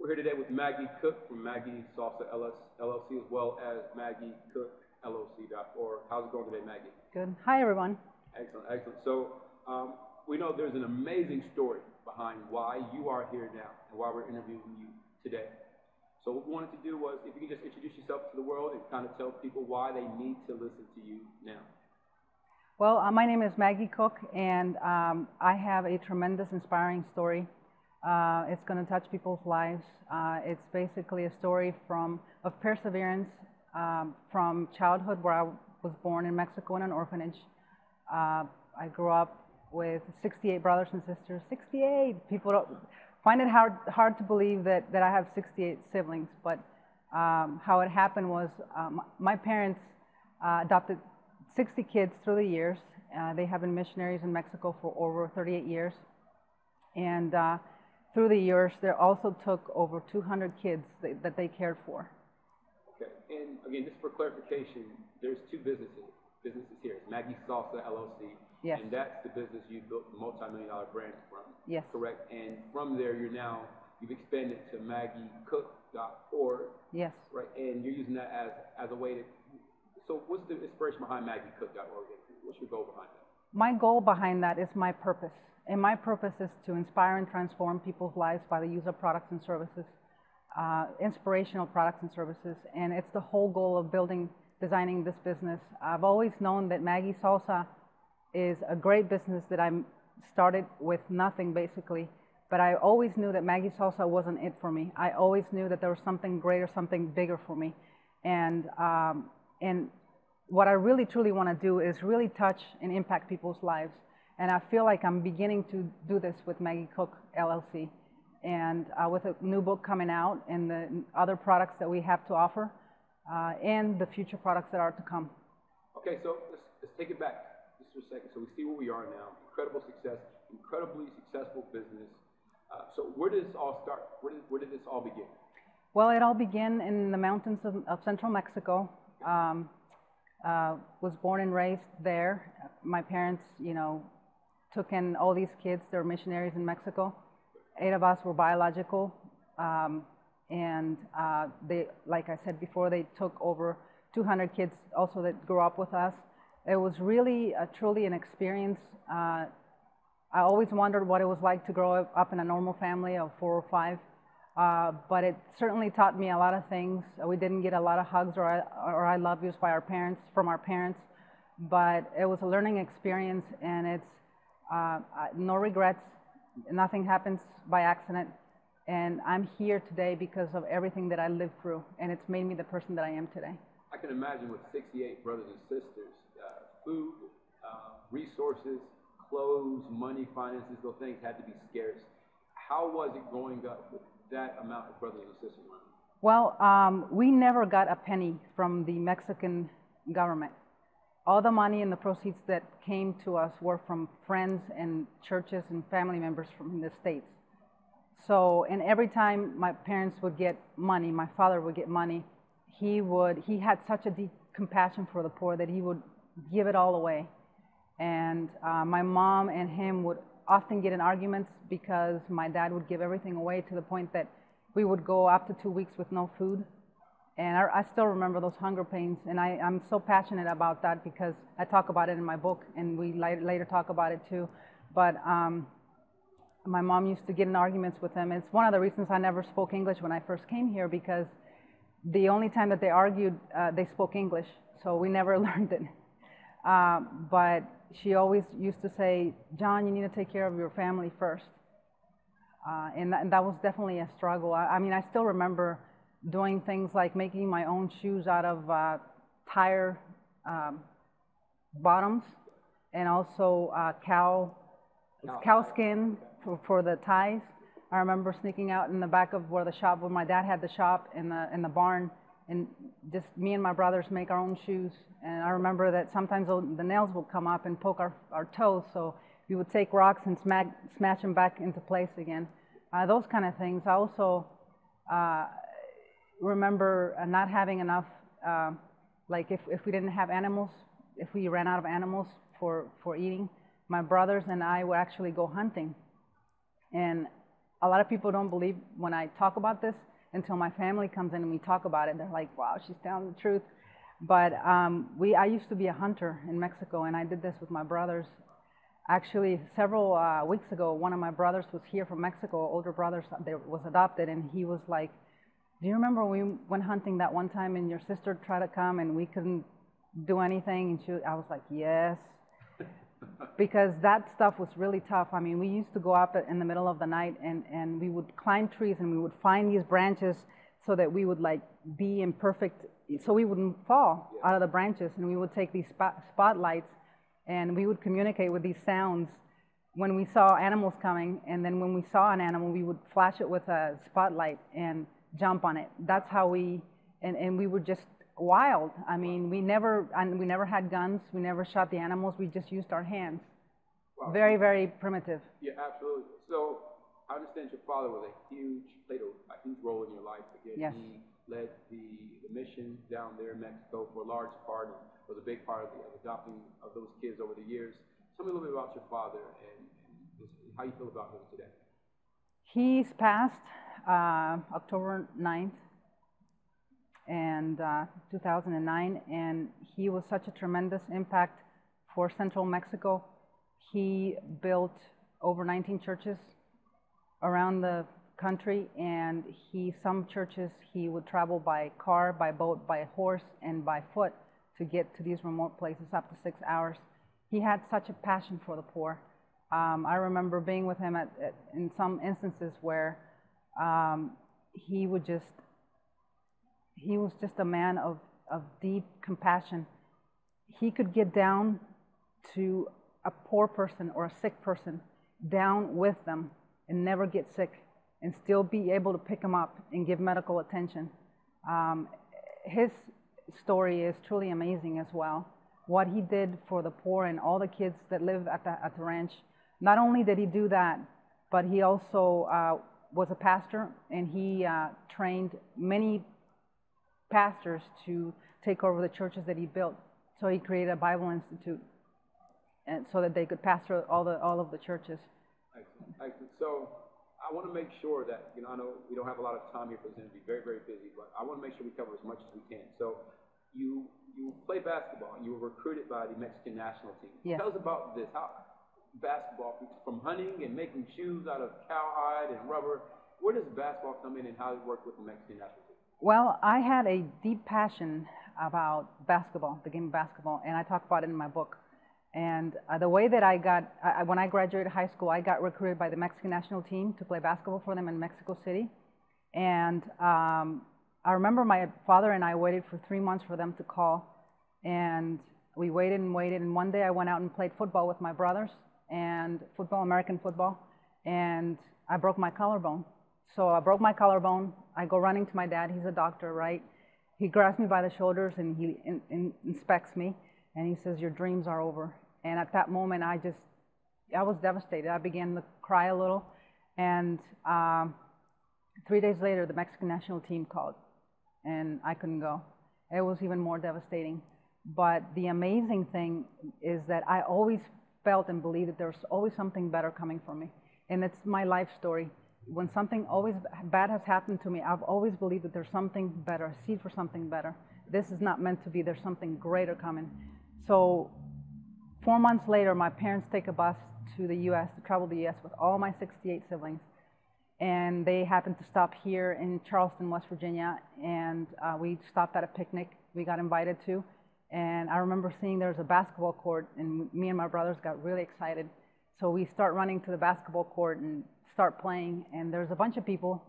We're here today with Maggie Cook from Maggie Salsa LLC, as well as Maggie Cook LLC.org. How's it going today, Maggie? Good. Hi, everyone. Excellent, excellent. So we know there's an amazing story behind why you are here now and why we're interviewing you today. So what we wanted to do was, if you can just introduce yourself to the world and kind of tell people why they need to listen to you now. Well, my name is Maggie Cook, and I have a tremendous, inspiring story. It's going to touch people's lives. It's basically a story of perseverance from childhood, where I was born in Mexico in an orphanage. I grew up with 68 brothers and sisters. 68! People don't find it hard to believe that I have 68 siblings, but how it happened was my parents adopted 60 kids through the years. They have been missionaries in Mexico for over 38 years. And through the years, they also took over 200 kids that they cared for. Okay, and again, just for clarification, there's two businesses here. It's Maggie Salsa LLC, yes. And that's the business you built the multi-million-dollar brand from. Yes. Correct. And from there, you've expanded to MaggieCook.org. Yes. Right, and you're using that as a way to. So, what's the inspiration behind MaggieCook.org? What's your goal behind that? My goal behind that is my purpose. And my purpose is to inspire and transform people's lives by the use of products and services, inspirational products and services. And it's the whole goal of designing this business. I've always known that Maggie Salsa is a great business that I started with nothing, basically. But I always knew that Maggie Salsa wasn't it for me. I always knew that there was something greater, something bigger for me. And what I really, truly want to do is really touch and impact people's lives. And I feel like I'm beginning to do this with Maggie Cook LLC, and with a new book coming out, and the other products that we have to offer, and the future products that are to come. Okay, so let's take it back just for a second. So we see where we are now. Incredible success, incredibly successful business. So where did this all start? Where did this all begin? Well, it all began in the mountains of central Mexico. Was born and raised there. My parents, took in all these kids. They were missionaries in Mexico. 8 of us were biological, and they, like I said before, they took over 200 kids also that grew up with us. It was really, truly an experience. I always wondered what it was like to grow up in a normal family of 4 or 5, but it certainly taught me a lot of things. We didn't get a lot of hugs or I love yous from our parents, but it was a learning experience, and it's no regrets. Nothing happens by accident, and I'm here today because of everything that I lived through, and it's made me the person that I am today. I can imagine with 68 brothers and sisters, food, resources, clothes, money, finances, those things had to be scarce. How was it growing up with that amount of brothers and sisters around? Well, we never got a penny from the Mexican government. All the money and the proceeds that came to us were from friends and churches and family members from the States. So, and every time my parents would get money, my father would get money, he had such a deep compassion for the poor that he would give it all away. And my mom and him would often get in arguments because my dad would give everything away, to the point that we would go up to 2 weeks with no food. And I still remember those hunger pains, and I'm so passionate about that because I talk about it in my book, and we later talk about it too. But my mom used to get in arguments with him. It's one of the reasons I never spoke English when I first came here, because the only time that they argued, they spoke English, so we never learned it. But she always used to say, "John, you need to take care of your family first." And that was definitely a struggle. I mean, I still remember doing things like making my own shoes out of tire bottoms, and also cow skin for the ties. I remember sneaking out in the back of where my dad had the shop, in the barn, and just me and my brothers make our own shoes. And I remember that sometimes the nails would come up and poke our toes, so we would take rocks and smash them back into place again. Those kind of things. I also remember not having enough, like if we didn't have animals, if we ran out of animals for eating, my brothers and I would actually go hunting. And a lot of people don't believe when I talk about this until my family comes in and we talk about it. They're like, wow, she's telling the truth. But I used to be a hunter in Mexico, and I did this with my brothers. Actually, several weeks ago, one of my brothers was here from Mexico, older brother was adopted, and he was like, do you remember when we went hunting that one time and your sister tried to come and we couldn't do anything? And I was like, yes. Because that stuff was really tough. I mean, we used to go up in the middle of the night and we would climb trees and we would find these branches so that we would like be in perfect, so we wouldn't fall out of the branches. And we would take these spotlights and we would communicate with these sounds when we saw animals coming. And then when we saw an animal, we would flash it with a spotlight and jump on it. That's how and we were just wild. I mean, we never had guns. We never shot the animals. We just used our hands. Wow. Very, very primitive. Yeah, absolutely. So I understand your father played a huge role in your life. Again, yes. He led the mission down there in Mexico for a large part and was a big part of the adopting of those kids over the years. Tell me a little bit about your father and how you feel about him today. He's passed October 9th. And 2009, and he was such a tremendous impact for Central Mexico. He built over 19 churches around the country, and some churches he would travel by car, by boat, by horse, and by foot to get to these remote places up to 6 hours. He had such a passion for the poor. I remember being with him in some instances where he was just a man of deep compassion. He could get down to a poor person or a sick person, down with them and never get sick, and still be able to pick them up and give medical attention. His story is truly amazing as well. What he did for the poor and all the kids that live at the ranch. Not only did he do that, but he also was a pastor, and he trained many pastors to take over the churches that he built. So he created a Bible Institute, and so that they could pastor all of the churches. Excellent. So I want to make sure that, I know we don't have a lot of time here for this interview, very, very busy, but I want to make sure we cover as much as we can. So you play basketball, and you were recruited by the Mexican national team. Yes. Tell us about this. How basketball, from hunting and making shoes out of cowhide and rubber, where does basketball come in, and how does it work with the Mexican national team? Well, I had a deep passion about basketball, the game of basketball, and I talk about it in my book. And the way that when I graduated high school, I got recruited by the Mexican national team to play basketball for them in Mexico City. And I remember my father and I waited for 3 months for them to call. And we waited and waited. And one day I went out and played football with my brothers, and American football, and I broke my collarbone. So I broke my collarbone. I go running to my dad. He's a doctor, right? He grabs me by the shoulders and he inspects me, and he says, "Your dreams are over." And at that moment, I was devastated. I began to cry a little. And 3 days later, the Mexican national team called, and I couldn't go. It was even more devastating. But the amazing thing is that I always felt and believed that there was always something better coming for me. And it's my life story. When something always bad has happened to me, I've always believed that there's something better, a seed for something better. This is not meant to be. There's something greater coming. So 4 months later, my parents take a bus to the U.S., to travel to the U.S. with all my 68 siblings. And they happened to stop here in Charleston, West Virginia, and we stopped at a picnic we got invited to. And I remember seeing there was a basketball court, and me and my brothers got really excited. So we start running to the basketball court and start playing, and there's a bunch of people.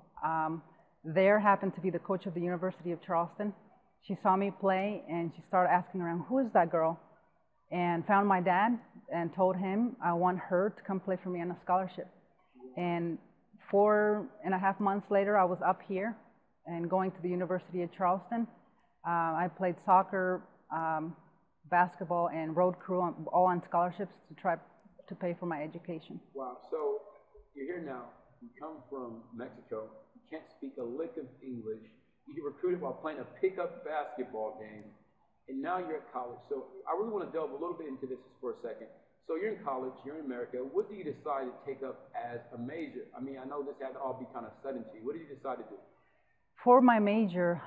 There happened to be the coach of the University of Charleston. She saw me play, and she started asking around, "Who is that girl?" And found my dad and told him I want her to come play for me on a scholarship. And 4.5 months later, I was up here and going to the University of Charleston. I played soccer, basketball, and road crew, all on scholarships to try to pay for my education. Wow. So you're here now. You come from Mexico. You can't speak a lick of English. You get recruited while playing a pickup basketball game, and now you're at college. So I really want to delve a little bit into this for a second. So you're in college, you're in America. What do you decide to take up as a major? I mean, I know this had to all be kind of sudden to you. What did you decide to do? For my major,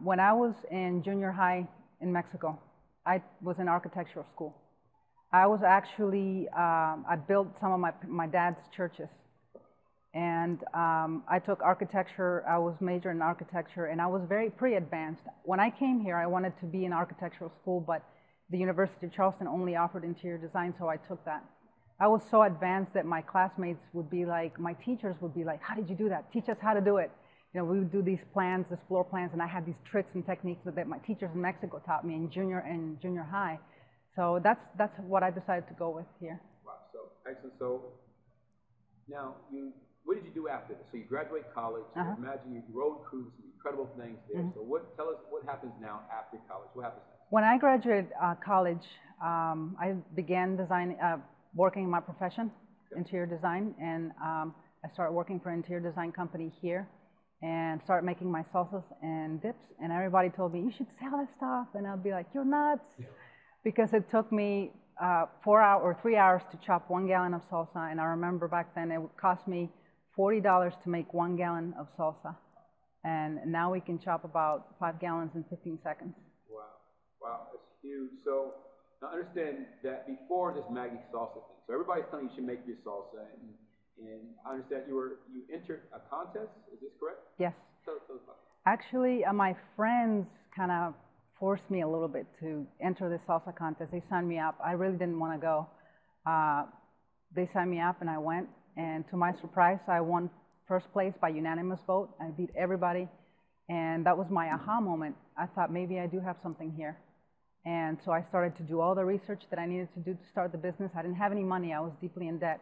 when I was in junior high in Mexico, I was in architectural school. I was actually, I built some of my dad's churches. And I took architecture, I was majoring in architecture, and I was pretty advanced. When I came here, I wanted to be in architectural school, but the University of Charleston only offered interior design, so I took that. I was so advanced that my classmates would be like, my teachers would be like, how did you do that? Teach us how to do it. You know, we would do these plans, these floor plans, and I had these tricks and techniques that my teachers in Mexico taught me in junior high. So that's what I decided to go with here. Wow, so excellent. So now what did you do after this? So you graduate college. I imagine you road cruise some incredible things there. So tell us what happens now after college? What happens next? When I graduated college, I began working in my profession, interior design, and I started working for an interior design company here, and started making my salsas and dips. And everybody told me, you should sell this stuff. And I'd be like, you're nuts. Because it took me 4 hours or 3 hours to chop 1 gallon of salsa. And I remember back then it would cost me $40 to make 1 gallon of salsa. And now we can chop about 5 gallons in 15 seconds. Wow. Wow, that's huge. So now understand that before this Maggie salsa thing, so everybody's telling you should make your salsa. And I understand you entered a contest. Is this correct? Yes. Tell us about it. Actually, my friends kind of forced me a little bit to enter this salsa contest. They signed me up. I really didn't want to go. They signed me up and I went. And to my surprise, I won first place by unanimous vote. I beat everybody. And that was my aha moment. I thought maybe I do have something here. And so I started to do all the research that I needed to do to start the business. I didn't have any money. I was deeply in debt.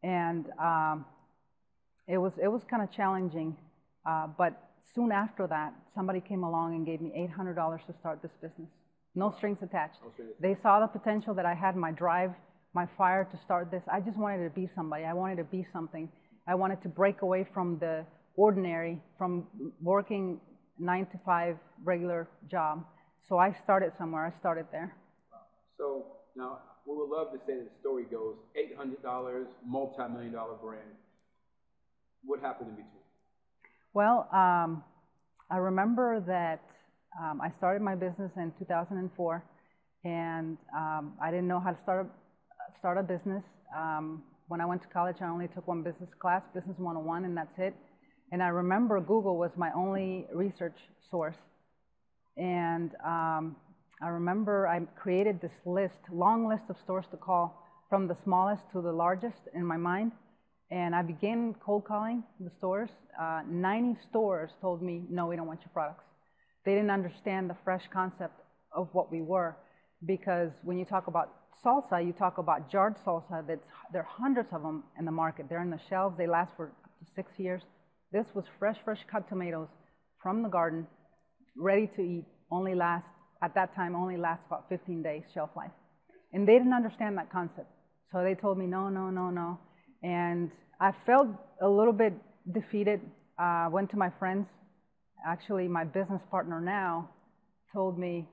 And it was kind of challenging. But soon after that, somebody came along and gave me $800 to start this business. No strings attached. They saw the potential that I had, my drive, my fire to start this. I just wanted to be somebody. I wanted to be something. I wanted to break away from the ordinary, from working 9 to 5 regular job. So I started somewhere. I started there. So now we would love to say that the story goes $800, multi-million-dollar brand. What happened in between? Well, I remember that I started my business in 2004, and I didn't know how to start a business. When I went to college, I only took one business class, Business 101, and that's it. And I remember Google was my only research source. And I remember I created this long list of stores to call, from the smallest to the largest in my mind. And I began cold calling the stores. 90 stores told me, no, we don't want your products. They didn't understand the fresh concept of what we were. Because when you talk about salsa, you talk about jarred salsa. There are hundreds of them in the market. They're in the shelves. They last for up to 6 years. This was fresh cut tomatoes from the garden, ready to eat, at that time, only lasts about 15 days shelf life. And they didn't understand that concept. So they told me, no, no, no, no. And I felt a little bit defeated. Went to my friends. Actually, my business partner now told me,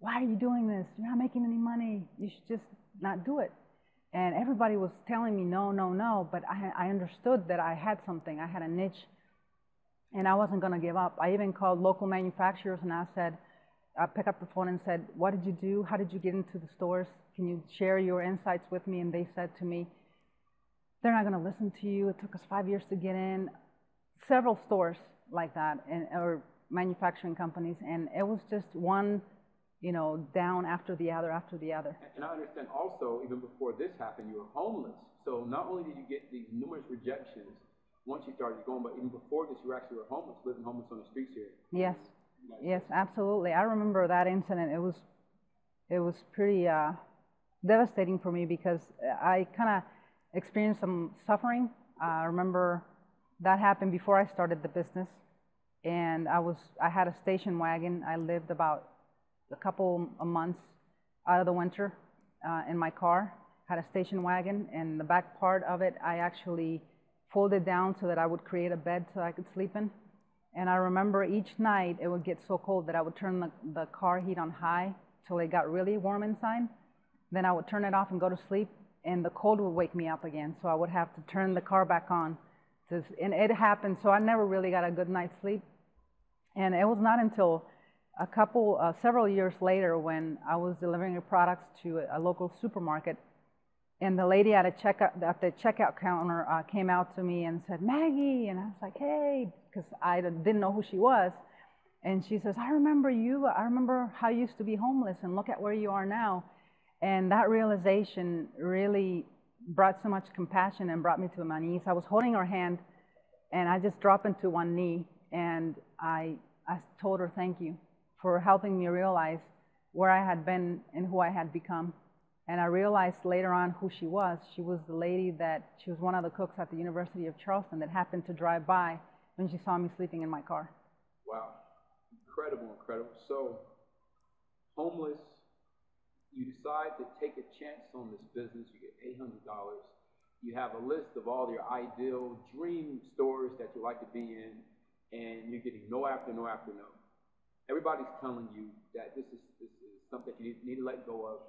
why are you doing this? You're not making any money. You should just not do it. And everybody was telling me, no, no, no. But I understood that I had something. I had a niche. And I wasn't going to give up. I even called local manufacturers and I picked up the phone and said, what did you do? How did you get into the stores? Can you share your insights with me? And they said to me, they're not going to listen to you. It took us 5 years to get in. Several stores like that, or manufacturing companies. And it was just one, down after the other after the other. And I understand also, even before this happened, you were homeless. So not only did you get these numerous rejections once you started going, but even before this, you actually were homeless, living homeless on the streets here. Yes, yes, absolutely. I remember that incident. It was pretty devastating for me because I kind of experienced some suffering. I remember that happened before I started the business, and I had a station wagon. I lived about a couple of months out of the winter in my car. Had a station wagon, and the back part of it, I actually folded down so that I would create a bed so I could sleep in. And I remember each night it would get so cold that I would turn the car heat on high till it got really warm inside. then I would turn it off and go to sleep, and the cold would wake me up again. So I would have to turn the car back on. And it happened, so I never really got a good night's sleep. And it was not until several years later when I was delivering products to a local supermarket, and the lady at the checkout counter came out to me and said, "Maggie," and I was like, "Hey," because I didn't know who she was. And she says, "I remember you. I remember how you used to be homeless, and look at where you are now." And that realization really brought so much compassion and brought me to my knees. I was holding her hand, and I just dropped into one knee, and I told her thank you for helping me realize where I had been and who I had become. And I realized later on who she was. She was the lady she was one of the cooks at the University of Charleston that happened to drive by when she saw me sleeping in my car. Wow. Incredible, incredible. So, homeless, you decide to take a chance on this business. You get $800. You have a list of all your ideal dream stores that you like to be in, and you're getting no after no after no. Everybody's telling you that this is something you need to let go of.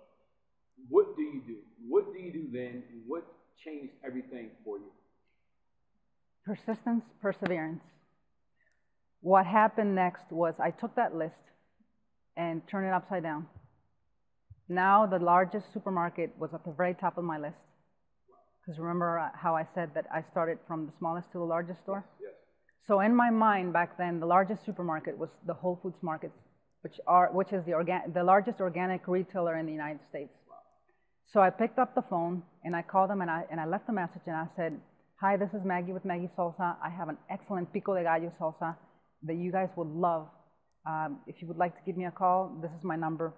What do you do? What do you do then, and what changed everything for you? Persistence, perseverance. What happened next was I took that list and turned it upside down. Now the largest supermarket was at the very top of my list. Because remember how I said that I started from the smallest to the largest store? Yes. So in my mind back then, the largest supermarket was the Whole Foods markets, which is the largest organic retailer in the United States. Wow. So I picked up the phone and I called them and I left a message and I said, "Hi, this is Maggie with Maggie Salsa. I have an excellent pico de gallo salsa that you guys would love. If you would like to give me a call, this is my number."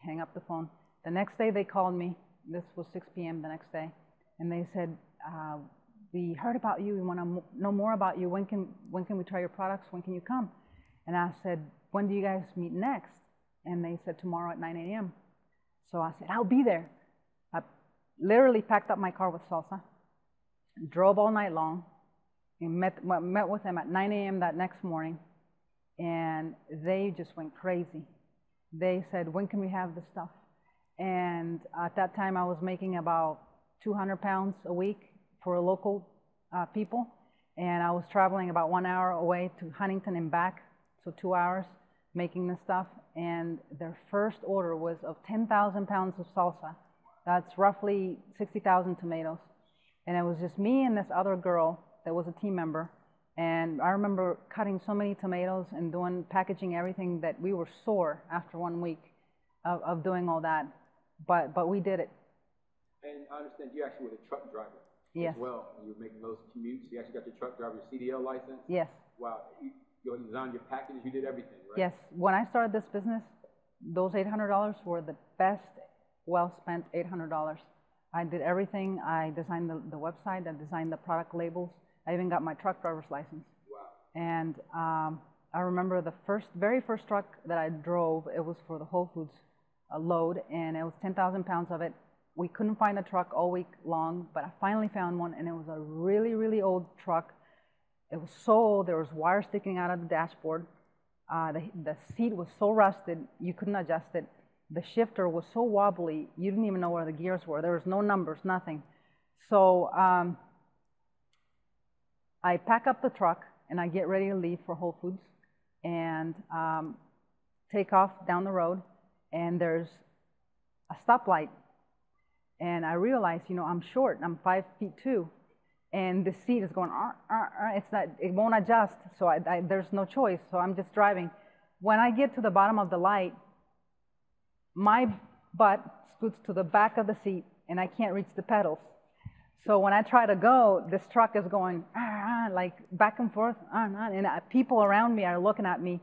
Hang up the phone. The next day they called me. This was 6 p.m. the next day. And they said, "We heard about you. We want to know more about you. When can we try your products? When can you come?" And I said, "When do you guys meet next?" And they said, "Tomorrow at 9 a.m. So I said, "I'll be there." I literally packed up my car with salsa, drove all night long, and met with them at 9 a.m. that next morning. And they just went crazy. They said, "When can we have this stuff?" And at that time, I was making about 200 pounds a week for local people. And I was traveling about 1 hour away to Huntington and back, so 2 hours, making this stuff. And their first order was of 10,000 pounds of salsa. That's roughly 60,000 tomatoes. And it was just me and this other girl that was a team member. And I remember cutting so many tomatoes and packaging everything that we were sore after 1 week of doing all that. But we did it. And I understand you actually were a truck driver as well. You were making those commutes. You actually got your truck driver CDL license. Yes. Wow. You designed your packages. You did everything, right? Yes. When I started this business, those $800 were the best, well-spent $800. I did everything. I designed the website. I designed the product labels. I even got my truck driver's license. Wow. And I remember the very first truck that I drove, it was for the Whole Foods load, and it was 10,000 pounds of it. We couldn't find a truck all week long, but I finally found one, and it was a really, really old truck. It was so old, there was wire sticking out of the dashboard. The seat was so rusted, you couldn't adjust it. The shifter was so wobbly, you didn't even know where the gears were. There was no numbers, nothing. So I pack up the truck, and I get ready to leave for Whole Foods, and take off down the road, and there's a stoplight. And I realize, I'm short. I'm 5'2", and the seat is going. It won't adjust. So there's no choice. So I'm just driving. When I get to the bottom of the light, my butt scoots to the back of the seat, and I can't reach the pedals. So when I try to go, this truck is going like back and forth, and people around me are looking at me,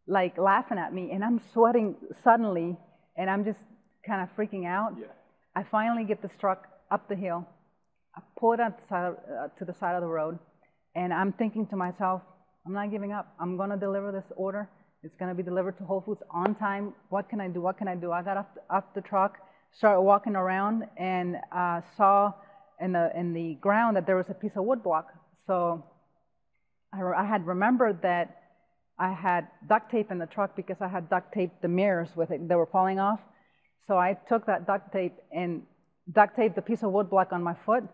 like laughing at me, and I'm sweating suddenly, and I'm just kind of freaking out. Yeah. I finally get this truck up the hill. I pull it to the side of the road, and I'm thinking to myself, I'm not giving up. I'm going to deliver this order. It's going to be delivered to Whole Foods on time. What can I do? What can I do? I got up the truck, started walking around, and saw in the ground that there was a piece of wood block. So I had remembered that I had duct tape in the truck because I had duct taped the mirrors with it. They were falling off. So I took that duct tape and duct taped a piece of wood block on my foot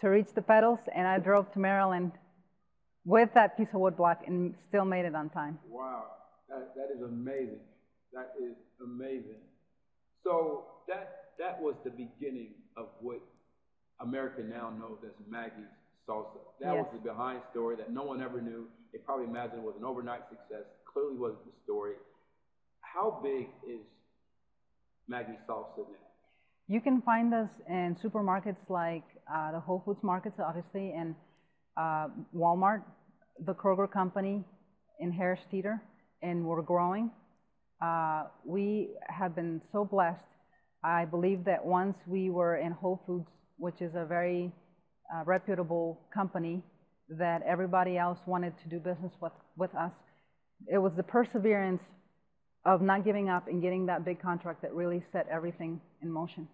to reach the pedals, and I drove to Maryland with that piece of wood block and still made it on time. Wow, that is amazing. That is amazing. So that was the beginning of what America now knows as Maggie's Salsa. That Yes. was the behind story that no one ever knew. They probably imagined it was an overnight success. Clearly wasn't the story. How big is Maggie's Salsa now? You can find us in supermarkets like the Whole Foods markets, obviously, and Walmart, the Kroger company in Harris Teeter, and we're growing. We have been so blessed. I believe that once we were in Whole Foods, which is a very reputable company, that everybody else wanted to do business with us. It was the perseverance of not giving up and getting that big contract that really set everything in motion.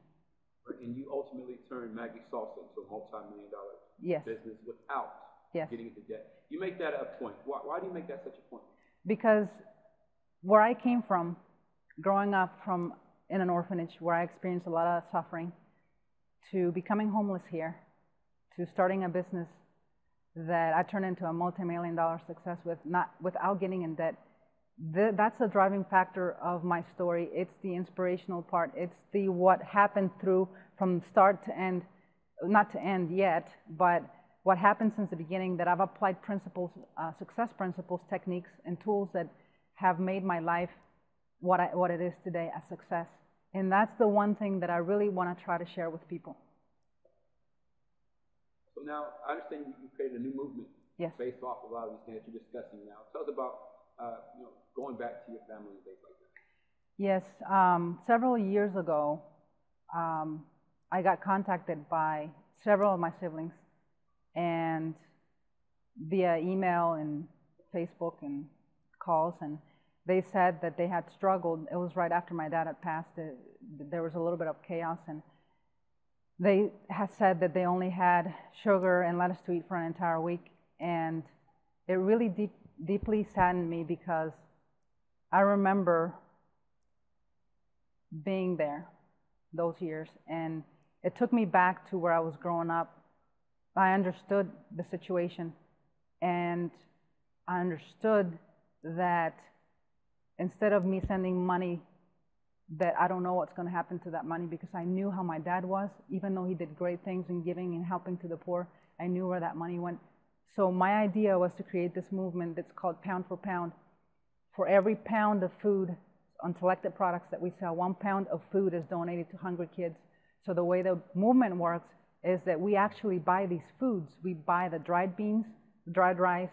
And you ultimately turned Maggie's Salsa into a multi-million-dollar Yes. business without Yes. getting into debt. You make that a point. Why do you make that such a point? Because where I came from, growing up in an orphanage where I experienced a lot of suffering, to becoming homeless here, to starting a business that I turned into a multi-million-dollar success without getting in debt. That's the driving factor of my story. It's the inspirational part. It's the what happened through from start to end, not to end yet, but what happened since the beginning, that I've applied principles, success principles, techniques, and tools that have made my life what it is today, a success. And that's the one thing that I really want to try to share with people. So now, I understand you created a new movement. Yes. Based off of a lot of these things that you're discussing now. Tell us about going back to your family and things like that. Yes, several years ago, I got contacted by several of my siblings, and via email and Facebook and calls, and they said that they had struggled. It was right after my dad had passed. There was a little bit of chaos, and they had said that they only had sugar and lettuce to eat for an entire week, and it really deeply saddened me because I remember being there those years, and it took me back to where I was growing up. I understood the situation, and I understood that instead of me sending money, that I don't know what's going to happen to that money, because I knew how my dad was. Even though he did great things in giving and helping to the poor, I knew where that money went. So my idea was to create this movement that's called Pound for Pound. For every pound of food on selected products that we sell, 1 pound of food is donated to hungry kids. So the way the movement works is that we actually buy these foods. We buy the dried beans, the dried rice,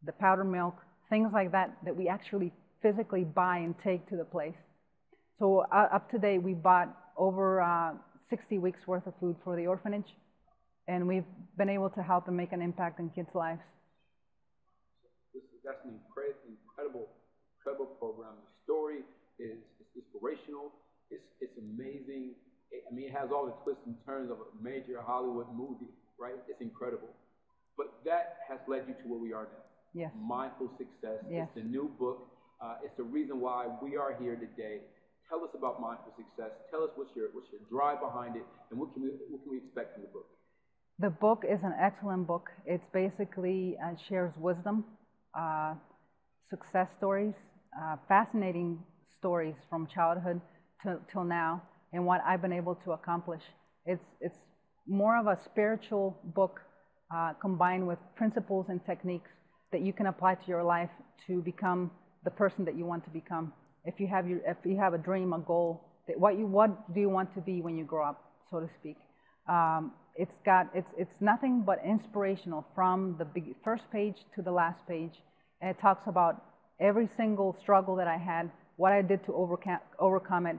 the powdered milk, things like that, that we actually physically buy and take to the place. So up to date, we bought over 60 weeks worth of food for the orphanage, and we've been able to help and make an impact in kids' lives. That's an incredible program. The story is inspirational. It's amazing. It has all the twists and turns of a major Hollywood movie, right? It's incredible. But that has led you to where we are now. Yes. Mindful Success. Yes. It's the new book. It's the reason why we are here today. Tell us about Mindful Success. Tell us what's your drive behind it, and what can we expect from the book? The book is an excellent book. It's basically shares wisdom, success stories, fascinating stories from childhood till now, and what I've been able to accomplish. It's more of a spiritual book combined with principles and techniques that you can apply to your life to become the person that you want to become. If you have a dream, a goal, what do you want to be when you grow up, so to speak? It's nothing but inspirational from the first page to the last page, and it talks about every single struggle that I had, what I did to overcome it,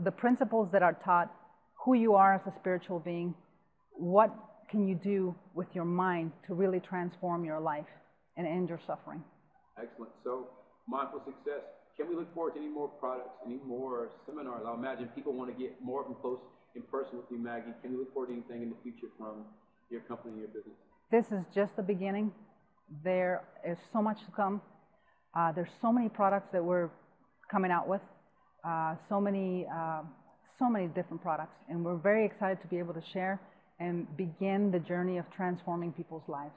the principles that are taught, who you are as a spiritual being, what can you do with your mind to really transform your life and end your suffering. Excellent. So, Mindful Success. Can we look forward to any more products, any more seminars? I imagine people want to get more up close in person with you, Maggie. Can we look forward to anything in the future from your company and your business? This is just the beginning. There is so much to come. There's so many products that we're coming out with. so many different products. And we're very excited to be able to share and begin the journey of transforming people's lives.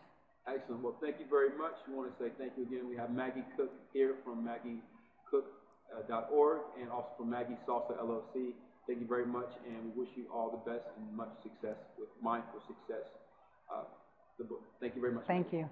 Excellent. Well, thank you very much. We want to say thank you again. We have Maggie Cook here from MaggieCook.org and also from Maggie Salsa LLC. Thank you very much, and we wish you all the best and much success with Mindful Success, the book. Thank you very much. Thank Maggie. you.